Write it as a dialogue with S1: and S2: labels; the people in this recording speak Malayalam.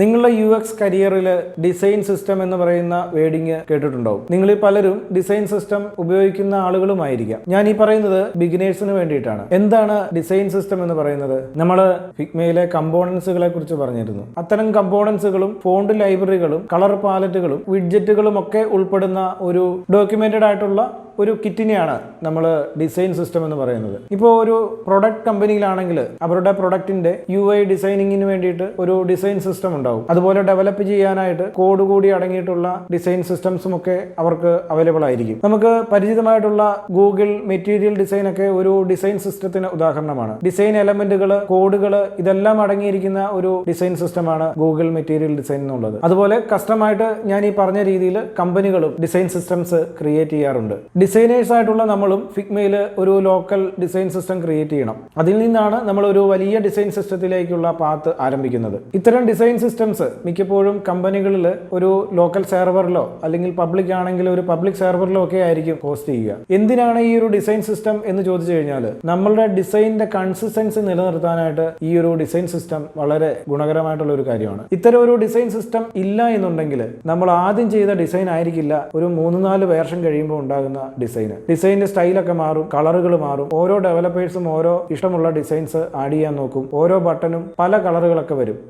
S1: നിങ്ങളുടെ UX കരിയറിൽ ഡിസൈൻ സിസ്റ്റം എന്ന് പറയുന്ന വേഡിങ് കേട്ടിട്ടുണ്ടാവും. നിങ്ങളിൽ പലരും ഡിസൈൻ സിസ്റ്റം ഉപയോഗിക്കുന്ന ആളുകളുമായിരിക്കാം. ഞാൻ ഈ പറയുന്നത് ബിഗിനേഴ്സിന് വേണ്ടിയിട്ടാണ്. എന്താണ് ഡിസൈൻ സിസ്റ്റം എന്ന് പറയുന്നത്? നമ്മൾ ഫിഗ്മയിലെ കമ്പോണൻസുകളെ കുറിച്ച് പറഞ്ഞിരുന്നു. അത്തരം കമ്പോണൻസുകളും ഫോണ്ട് ലൈബ്രറികളും കളർ പാലറ്റുകളും വിഡ്ജറ്റുകളും ഒക്കെ ഉൾപ്പെടുന്ന ഒരു ഡോക്യുമെന്റഡ് ആയിട്ടുള്ള ഒരു കിറ്റിനെയാണ് നമ്മൾ ഡിസൈൻ സിസ്റ്റം എന്ന് പറയുന്നത്. ഇപ്പോൾ ഒരു പ്രൊഡക്റ്റ് കമ്പനിയിലാണെങ്കിൽ അവരുടെ പ്രൊഡക്റ്റിന്റെ UI ഡിസൈനിങ്ങിന് വേണ്ടിയിട്ട് ഒരു ഡിസൈൻ സിസ്റ്റം ഉണ്ടാവും. അതുപോലെ ഡെവലപ്പ് ചെയ്യാനായിട്ട് കോഡ് കൂടി അടങ്ങിയിട്ടുള്ള ഡിസൈൻ സിസ്റ്റംസും ഒക്കെ അവർക്ക് അവൈലബിൾ ആയിരിക്കും. നമുക്ക് പരിചിതമായിട്ടുള്ള ഗൂഗിൾ മെറ്റീരിയൽ ഡിസൈൻ ഒക്കെ ഒരു ഡിസൈൻ സിസ്റ്റത്തിന് ഉദാഹരണമാണ്. ഡിസൈൻ എലമെന്റുകൾ, കോഡുകൾ ഇതെല്ലാം അടങ്ങിയിരിക്കുന്ന ഒരു ഡിസൈൻ സിസ്റ്റമാണ് ഗൂഗിൾ മെറ്റീരിയൽ ഡിസൈൻ എന്നുള്ളത്. അതുപോലെ കസ്റ്റമായിട്ട് ഞാൻ ഈ പറഞ്ഞ രീതിയിൽ കമ്പനികളും ഡിസൈൻ സിസ്റ്റംസ് ക്രിയേറ്റ് ചെയ്യാറുണ്ട്. ഡിസൈനേഴ്സ് ആയിട്ടുള്ള നമ്മളും ഫിഗ്മയിൽ ഒരു ലോക്കൽ ഡിസൈൻ സിസ്റ്റം ക്രിയേറ്റ് ചെയ്യണം. അതിൽ നിന്നാണ് നമ്മൾ ഒരു വലിയ ഡിസൈൻ സിസ്റ്റത്തിലേക്കുള്ള പാത്ത് ആരംഭിക്കുന്നത്. ഇത്തരം ഡിസൈൻ സിസ്റ്റംസ് മിക്കപ്പോഴും കമ്പനികളിൽ ഒരു ലോക്കൽ സെർവറിലോ അല്ലെങ്കിൽ പബ്ലിക് ആണെങ്കിൽ ഒരു പബ്ലിക് സെർവറിലോ ഒക്കെ ആയിരിക്കും ഹോസ്റ്റ് ചെയ്യുക. എന്തിനാണ് ഈ ഒരു ഡിസൈൻ സിസ്റ്റം എന്ന് ചോദിച്ചു കഴിഞ്ഞാൽ നമ്മളുടെ ഡിസൈനിന്റെ കൺസിസ്റ്റൻസി നിലനിർത്താനായിട്ട് ഈ ഒരു ഡിസൈൻ സിസ്റ്റം വളരെ ഗുണകരമായിട്ടുള്ള ഒരു കാര്യമാണ്. ഇത്തരം ഒരു ഡിസൈൻ സിസ്റ്റം ഇല്ല എന്നുണ്ടെങ്കിൽ നമ്മൾ ആദ്യം ചെയ്ത ഡിസൈൻ ആയിരിക്കില്ല ഒരു 3-4 വേർഷൻ കഴിയുമ്പോൾ ഉണ്ടാകുന്ന ഡിസൈനിന്റെ സ്റ്റൈലൊക്കെ മാറും, കളറുകൾ മാറും. ഓരോ ഡെവലപ്പേഴ്സും ഓരോ ഇഷ്ടമുള്ള ഡിസൈൻസ് ആഡ് ചെയ്യാൻ നോക്കും. ഓരോ ബട്ടണും പല കളറുകളൊക്കെ വരും.